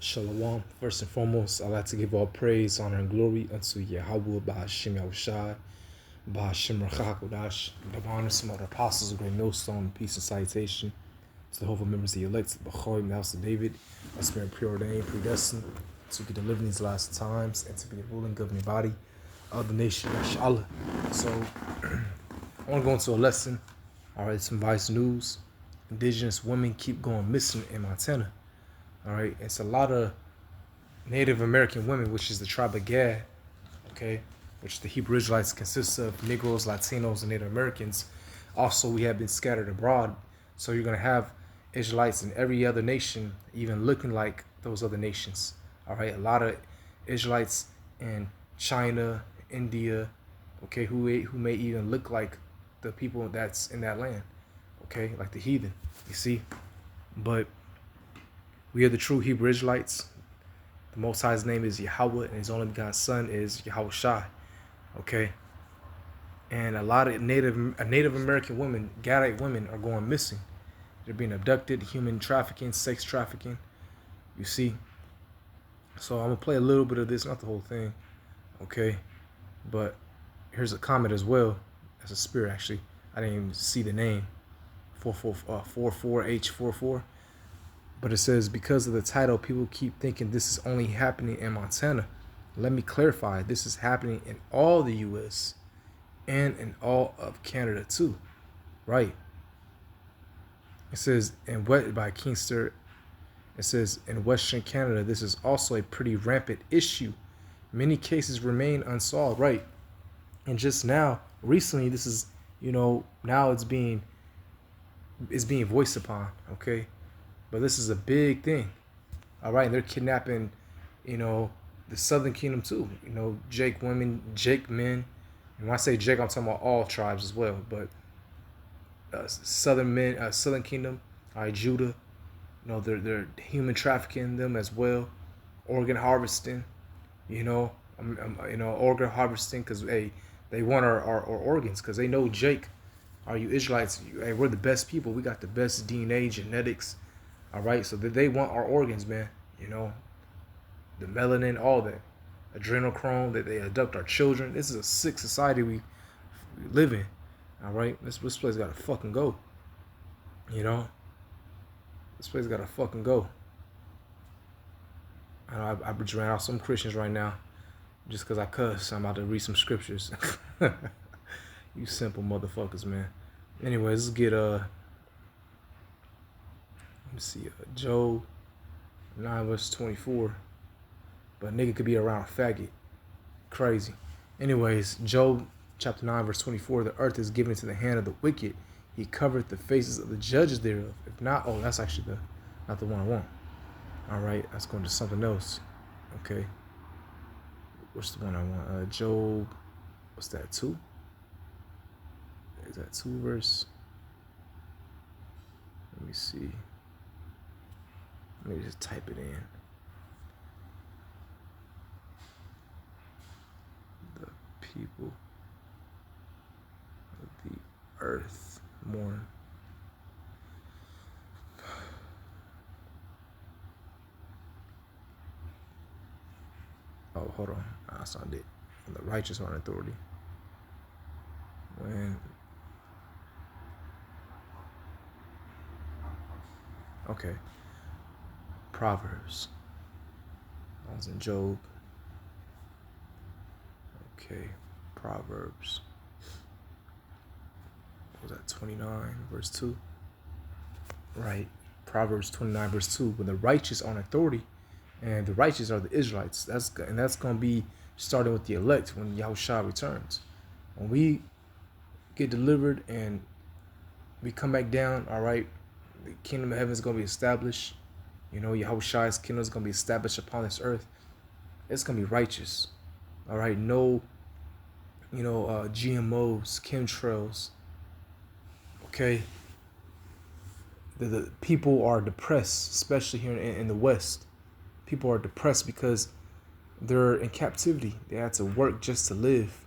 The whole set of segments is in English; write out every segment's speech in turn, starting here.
Shalom. First and foremost, I'd like to give all praise, honor, and glory unto Yahweh, Bahashim Yahushai, Bahashim Rachakodash. The honor some of the apostles of Great Millstone, peace and salutation to the whole members of the elect, to the Bachor, the house of David, a spirit preordained, predestined to be delivered in these last times and to be the ruling governing body of the nation, inshallah. So, I want to go into a lesson. All right, some Vice news. Indigenous women keep going missing in Montana. All right, it's a lot of Native American women, which is the tribe of Gad, okay, which the Hebrew Israelites consist of Negroes, Latinos, and Native Americans. Also, we have been scattered abroad, so you're going to have Israelites in every other nation, even looking like those other nations. All right, a lot of Israelites in China, India, okay, who may even look like the people that's in that land, okay, like the heathen, you see. But we are the true Hebrew Israelites. The Most High's name is Yahweh, and His only begotten Son is Yahweh Shai. Okay, and a lot of Native American women, Gadite women, are going missing. They're being abducted, human trafficking, sex trafficking. You see. So I'm gonna play a little bit of this, not the whole thing. Okay, but here's a comment as well. That's a spirit actually. I didn't even see the name. 44H44. But it says, because of the title, people keep thinking this is only happening in Montana. Let me clarify. This is happening in all the U.S. and in all of Canada too. Right. It says, by Kingster, it says, in Western Canada, this is also a pretty rampant issue. Many cases remain unsolved. Right. And just now, recently, this is, now it's being voiced upon. Okay. But this is a big thing. All right, and they're kidnapping, the Southern Kingdom too. Jake women, Jake men. And when I say Jake, I'm talking about all tribes as well. But Southern men, Southern Kingdom, all right, Judah. They're human trafficking them as well, organ harvesting. Organ harvesting because they want our organs because they know Jake. Are you Israelites? Hey, we're the best people. We got the best DNA, genetics. All right, so they want our organs, man. The melanin, all that, adrenochrome. That they abduct our children. This is a sick society we live in. All right, this place gotta fucking go. This place gotta fucking go. I just ran out some Christians right now, just because I cuss. I'm about to read some scriptures. You simple motherfuckers, man. Anyways, let's get let me see, Job 9 verse 24. But nigga could be around a faggot. Crazy. Anyways, Job chapter 9 verse 24. The earth is given into the hand of the wicked. He covered the faces of the judges thereof. If not, that's actually not the one I want. All right, that's going to something else. Okay. What's the one I want? Job, what's that, 2? Is that 2 verse? Let me see. Let me just type it in. The people of the earth mourn. Oh, hold on. That's not it. And the righteous are in authority. Okay. Proverbs. I was in Job. Okay. Proverbs. What was that? 29 verse 2. Right. Proverbs 29 verse 2. When the righteous are in authority, and the righteous are the Israelites. That's going to be starting with the elect when Yahushua returns. When we get delivered and we come back down, all right, the kingdom of heaven is going to be established. Yahushua's kingdom is going to be established upon this earth. It's going to be righteous. All right, no, GMOs, chemtrails. Okay. The people are depressed, especially here in the West. People are depressed because they're in captivity. They had to work just to live.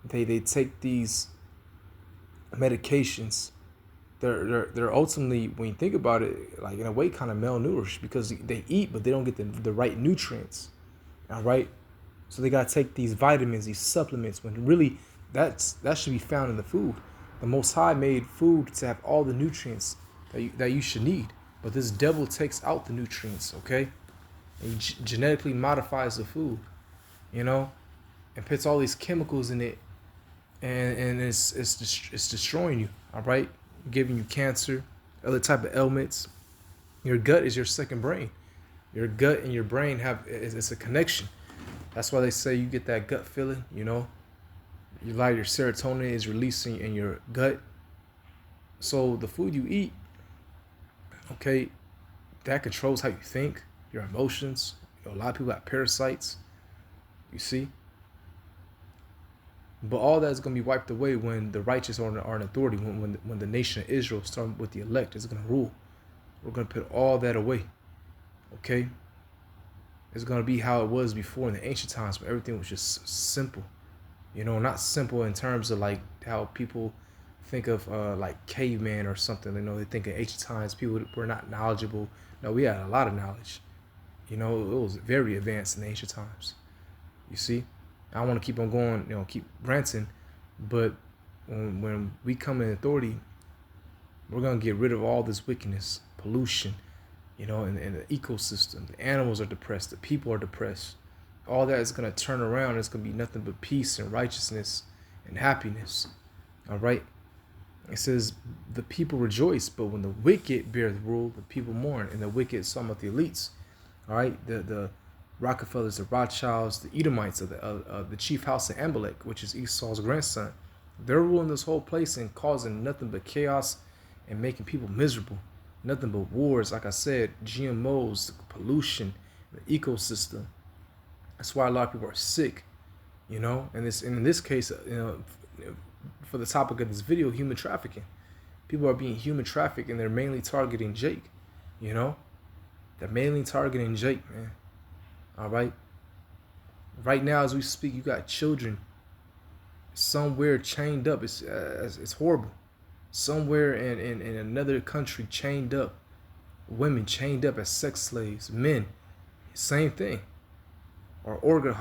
They take these medications they're ultimately, when you think about it, like in a way, kind of malnourished because they eat, but they don't get the right nutrients. All right, so they gotta take these vitamins, these supplements, when really that should be found in the food. The Most High made food to have all the nutrients that you should need, but this devil takes out the nutrients, okay? And he genetically modifies the food, you know, and puts all these chemicals in it, and it's destroying you, all right? Giving you cancer, other type of ailments. Your gut is your second brain. Your gut and your brain it's a connection. That's why they say you get that gut feeling, you know. A lot of your serotonin is releasing in your gut. So the food you eat, okay, that controls how you think, your emotions. You know, a lot of people have parasites, you see. But all that is going to be wiped away when the righteous are in authority, when the nation of Israel, starting with the elect, is going to rule. We're going to put all that away, okay? It's going to be how it was before in the ancient times, where everything was just simple. You know, not simple in terms of like how people think of like caveman or something. You know, they think in ancient times people were not knowledgeable. No, we had a lot of knowledge. You know, it was very advanced in the ancient times. You see, I want to keep on going, you know, keep ranting, but when we come in authority, we're going to get rid of all this wickedness, pollution, you know, in the ecosystem. The animals are depressed. The people are depressed. All that is going to turn around. It's going to be nothing but peace and righteousness and happiness. All right. It says the people rejoice, but when the wicked bear the rule, the people mourn. And the wicked, some of the elites. All right. The Rockefellers, the Rothschilds, the Edomites of the chief house of Amalek, which is Esau's grandson. They're ruling this whole place and causing nothing but chaos and making people miserable. Nothing but wars. Like I said, GMOs, pollution, the ecosystem. That's why a lot of people are sick, you know. And in this case, you know, for the topic of this video, human trafficking. People are being human trafficked, and they're mainly targeting Jake, you know. They're mainly targeting Jake, man. All right. Right now, as we speak, you got children somewhere chained up. It's horrible. Somewhere in another country chained up. Women chained up as sex slaves. Men, same thing. Or organ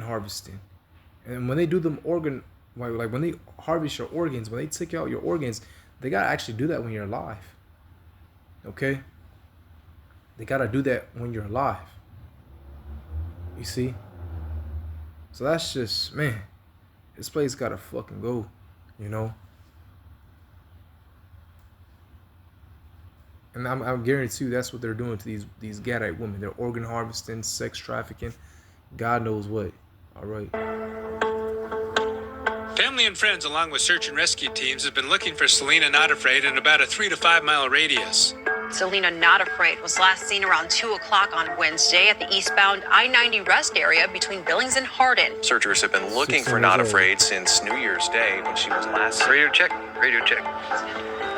harvesting. And when they do them like when they harvest your organs, when they take out your organs, they gotta actually do that when you're alive. Okay? They gotta do that when you're alive. You see? So that's just, man, this place gotta fucking go, you know? And I'm guarantee you that's what they're doing to these Gadite women. They're organ harvesting, sex trafficking, God knows what. All right. Family and friends, along with search and rescue teams, have been looking for Selena Not Afraid in about a 3 to 5 mile radius. Selena Not Afraid was last seen around 2 o'clock on Wednesday at the eastbound I-90 rest area between Billings and Hardin. Searchers have been looking for Not Afraid since New Year's Day when she was last. Radio check. Radio check.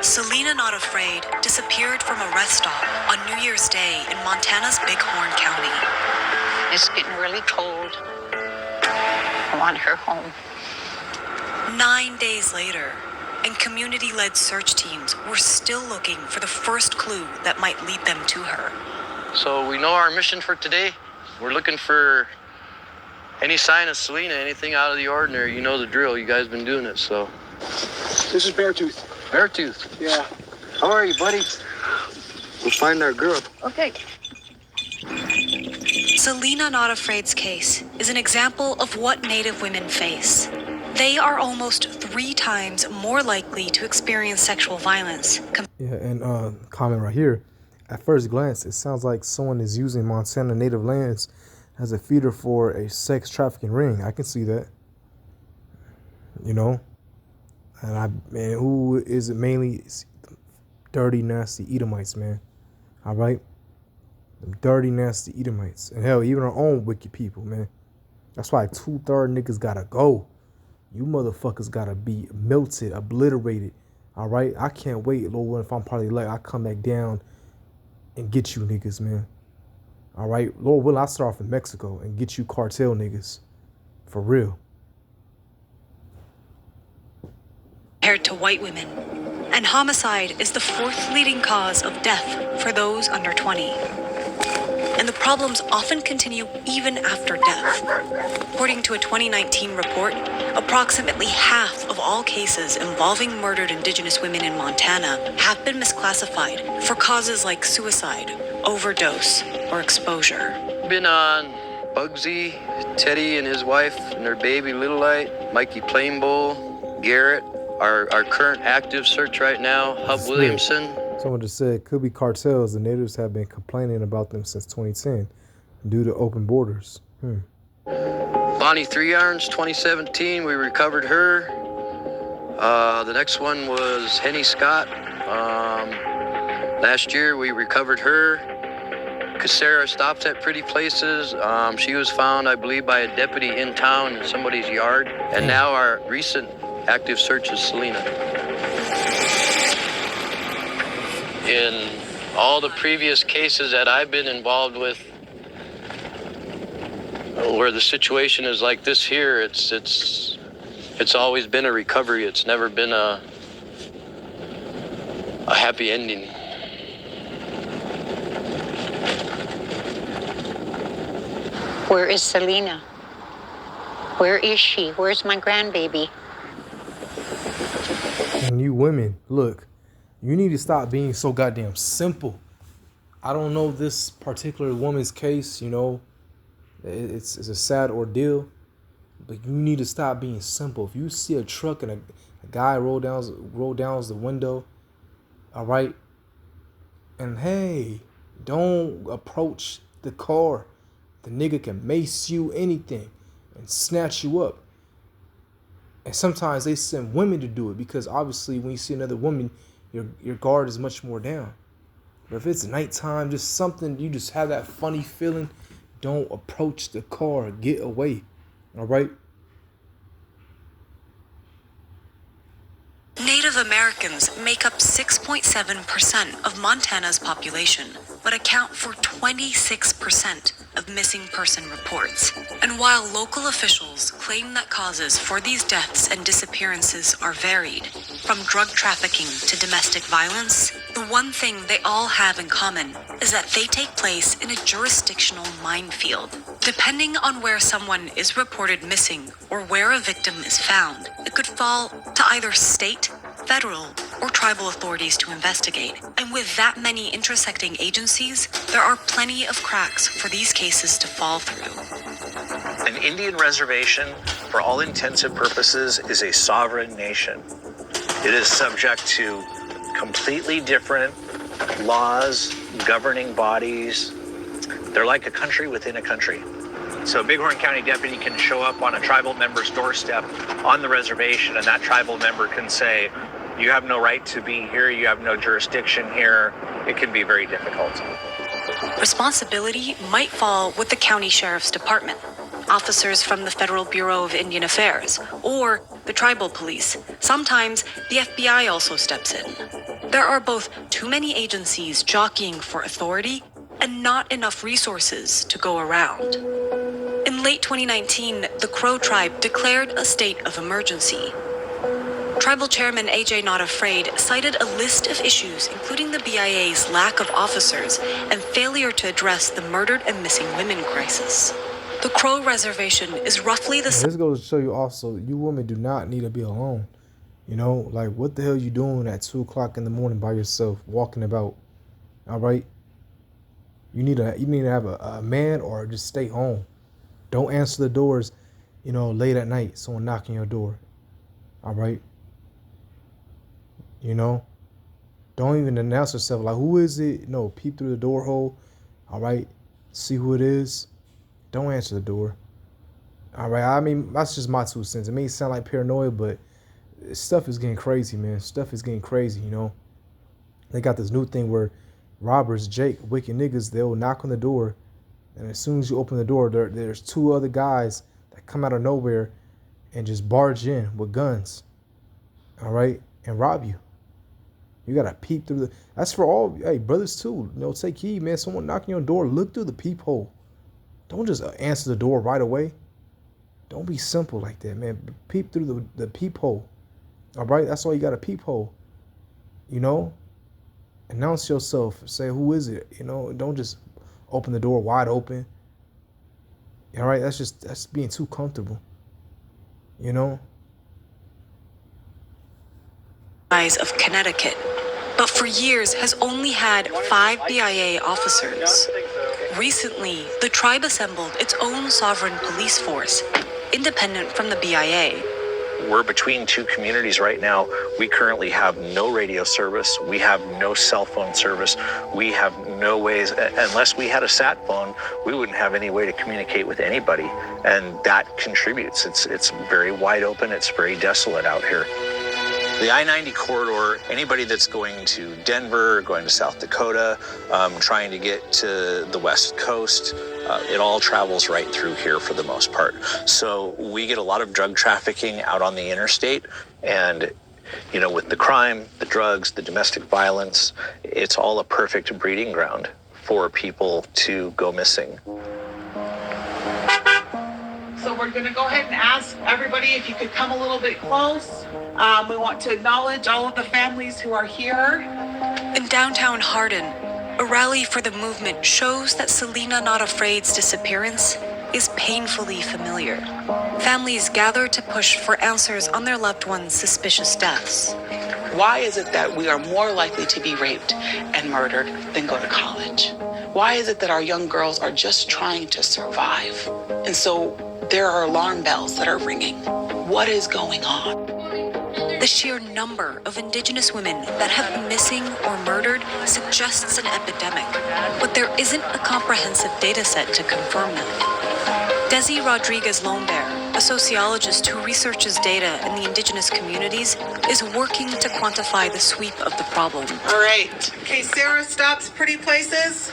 Selena Not Afraid disappeared from a rest stop on New Year's Day in Montana's Bighorn County. It's getting really cold. I want her home. 9 days later, and community-led search teams were still looking for the first clue that might lead them to her. So we know our mission for today. We're looking for any sign of Selena, anything out of the ordinary. You know the drill. You guys been doing it, so. This is Beartooth. Beartooth? Yeah. How are you, buddy? We'll find our girl. Okay. Selena Not Afraid's case is an example of what Native women face. They are almost 3 times more likely to experience sexual violence. Yeah, and comment right here. At first glance, it sounds like someone is using Montana native lands as a feeder for a sex trafficking ring. I can see that. You know? And who is it mainly? It's dirty, nasty Edomites, man. All right? Them dirty, nasty Edomites. And hell, even our own wicked people, man. That's why 2/3 niggas gotta go. You motherfuckers gotta be melted, obliterated. All right? I can't wait, Lord, if I'm probably like, I come back down and get you niggas, man. All right? Lord will I start off in Mexico and get you cartel niggas. For real. Compared to white women. and homicide is the fourth leading cause of death for those under 20. And the problems often continue even after death. According to a 2019 report, approximately half of all cases involving murdered Indigenous women in Montana have been misclassified for causes like suicide, overdose, or exposure. Been on Bugsy, Teddy and his wife and their baby Little Light, Mikey Plainbowl, Garrett, our current active search right now, Hub Williamson. Someone just said, could be cartels. The natives have been complaining about them since 2010 due to open borders. Bonnie Three Irons, 2017, we recovered her. The next one was Henny Scott. Last year we recovered her. Casera stops at Pretty Places. She was found, I believe, by a deputy in town in somebody's yard. And now our recent active search is Selena. In all the previous cases that I've been involved with, where the situation is like this here, it's always been a recovery. It's never been a happy ending. Where is Selena? Where is she? Where's my grandbaby? And you women, look, you need to stop being so goddamn simple. I don't know this particular woman's case, you know. It's a sad ordeal. But you need to stop being simple. If you see a truck and a guy roll down the window, all right, and hey, don't approach the car. The nigga can mace you, anything, and snatch you up. And sometimes they send women to do it because obviously when you see another woman, your guard is much more down. But if it's nighttime, just something, you just have that funny feeling, don't approach the car. Get away. All right? Native Americans make up 6.7% of Montana's population, but account for 26% of missing person reports. And while local officials claim that causes for these deaths and disappearances are varied, from drug trafficking to domestic violence, the one thing they all have in common is that they take place in a jurisdictional minefield. Depending on where someone is reported missing or where a victim is found, it could fall to either state, federal, or tribal authorities to investigate. And with that many intersecting agencies, there are plenty of cracks for these cases to fall through. An Indian reservation, for all intents and purposes, is a sovereign nation. It is subject to completely different laws, governing bodies. They're like a country within a country. So a Bighorn County deputy can show up on a tribal member's doorstep on the reservation, and that tribal member can say, you have no right to be here, you have no jurisdiction here. It can be very difficult. Responsibility might fall with the county sheriff's department, officers from the Federal Bureau of Indian Affairs, or the tribal police. Sometimes the FBI also steps in. There are both too many agencies jockeying for authority and not enough resources to go around. In late 2019, the Crow tribe declared a state of emergency. Tribal Chairman AJ Not Afraid cited a list of issues, including the BIA's lack of officers and failure to address the murdered and missing women crisis. The Crow Reservation is roughly the This goes to show you also, you women do not need to be alone. You know, like what the hell you doing at 2 o'clock in the morning by yourself, walking about? All right. You need to have a man or just stay home. Don't answer the doors, you know, late at night. Someone knocking your door. All right. You know, don't even announce yourself like, who is it? No, peep through the door hole. All right. See who it is. Don't answer the door. All right. I mean, that's just my 2 cents. It may sound like paranoia, but stuff is getting crazy, man. Stuff is getting crazy, you know. They got this new thing where robbers, Jake, wicked niggas, they'll knock on the door. And as soon as you open the door, there's 2 other guys that come out of nowhere and just barge in with guns. All right. And rob you. You got to peep through the... That's for all... Hey, brothers too. You know, take heed, man. Someone knocking on your door, look through the peephole. Don't just answer the door right away. Don't be simple like that, man. Peep through the peephole. All right? That's why you got a peephole. You know, announce yourself. Say, who is it? You know, don't just open the door wide open. All right, that's being too comfortable. You know. Of Connecticut, but for years has only had 5 BIA officers. Recently, the tribe assembled its own sovereign police force, independent from the BIA. We're between two communities right now. We currently have no radio service. We have no cell phone service. We have no ways, unless we had a sat phone, we wouldn't have any way to communicate with anybody. And that contributes. It's very wide open. It's very desolate out here. The I-90 corridor, anybody that's going to Denver, going to South Dakota, trying to get to the West Coast, it all travels right through here for the most part. So we get a lot of drug trafficking out on the interstate, and you know, with the crime, the drugs, the domestic violence, it's all a perfect breeding ground for people to go missing. So we're going to go ahead and ask everybody if you could come a little bit close. We want to acknowledge all of the families who are here. In downtown Hardin, a rally for the movement shows that Selena Not Afraid's disappearance is painfully familiar. Families gather to push for answers on their loved ones' suspicious deaths. Why is it that we are more likely to be raped and murdered than go to college? Why is it that our young girls are just trying to survive? And so there are alarm bells that are ringing. What is going on? The sheer number of Indigenous women that have been missing or murdered suggests an epidemic, but there isn't a comprehensive data set to confirm them. Desi Rodriguez-Lombert, a sociologist who researches data in the Indigenous communities, is working to quantify the sweep of the problem. All right. Okay, Sarah stops pretty places.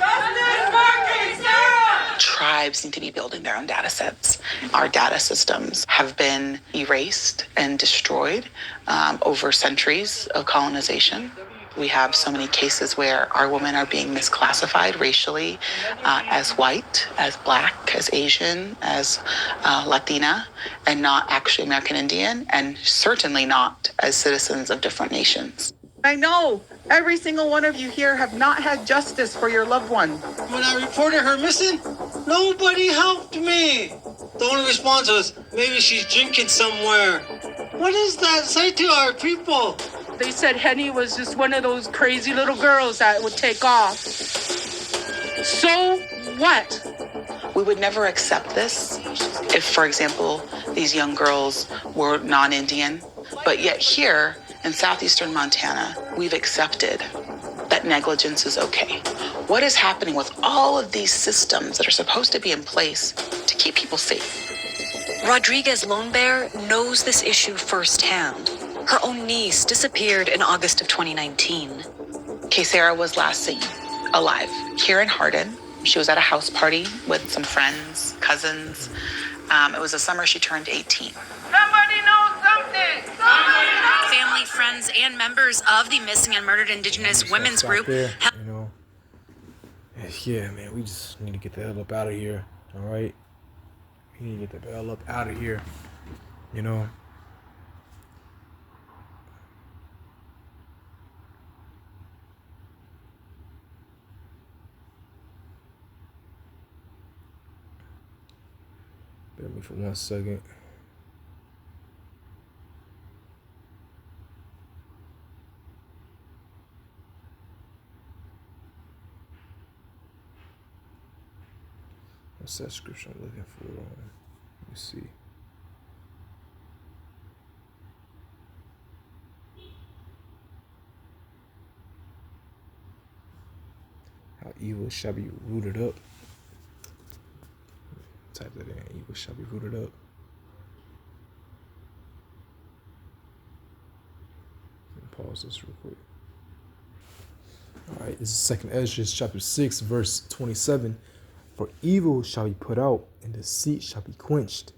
Tribes need to be building their own data sets. Our data systems have been erased and destroyed over centuries of colonization. We have so many cases where our women are being misclassified racially as white, as black, as Asian, as Latina, and not actually American Indian, and certainly not as citizens of different nations. I know every single one of you here have not had justice for your loved one. When I reported her missing, nobody helped me. The only response was, maybe she's drinking somewhere. What does that say to our people? They said Henny was just one of those crazy little girls that would take off. So what? We would never accept this if, for example, these young girls were non-Indian. But yet here in southeastern Montana, we've accepted that negligence is okay. What is happening with all of these systems that are supposed to be in place to keep people safe? Rodriguez-Lombert knows this issue firsthand. Her own niece disappeared in August of 2019. Sarah was last seen alive here in Hardin. She was at a house party with some friends, cousins. It was the summer she turned 18. Somebody knows something. Family, friends, and members of the missing and murdered Indigenous women's group. You know, yeah, man, we just need to get the hell up out of here. All right, we need to get the hell up out of here. You know. Bear with me for 1 second. What's that scripture I'm looking for? Let me see. How evil shall be rooted up. Type that in. Evil shall be rooted up. Pause this real quick. All right, this is 2 Ezra chapter 6, verse 27. For evil shall be put out, and deceit shall be quenched.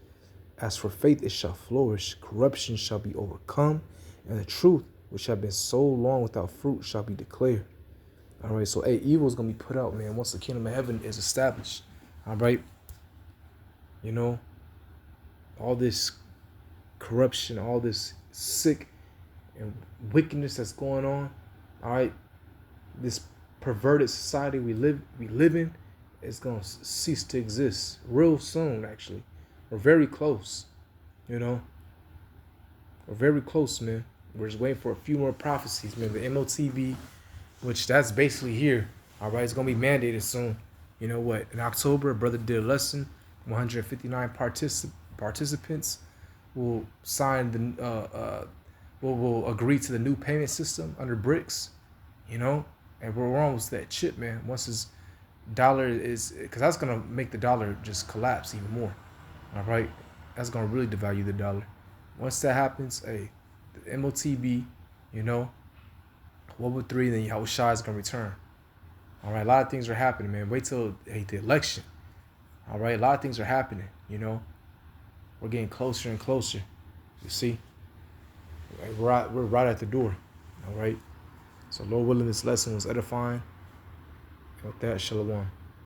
As for faith, it shall flourish. Corruption shall be overcome, and the truth, which have been so long without fruit, shall be declared. All right, so evil is going to be put out, man, once the kingdom of heaven is established. All right. You know, all this corruption, all this sick and wickedness that's going on, All right, this perverted society we live in is gonna cease to exist real soon. Actually, we're very close. You know, we're very close, man. We're just waiting for a few more prophecies, man. The MOTB, which that's basically here. All right, it's gonna be mandated soon. You know what? In October, a brother did a lesson. 159 participants will sign the will agree to the new payment system under BRICS. You know, and we're almost that chip, man. Once this dollar is, because that's gonna make the dollar just collapse even more. All right, that's gonna really devalue the dollar. Once that happens, hey, the MOTB, you know, World War III, then Yahushua is gonna return. All right, a lot of things are happening, man. Wait till the election. All right, a lot of things are happening. You know, we're getting closer and closer. You see, we're right at the door. All right. So Lord willing, this lesson was edifying. And with that, shalom.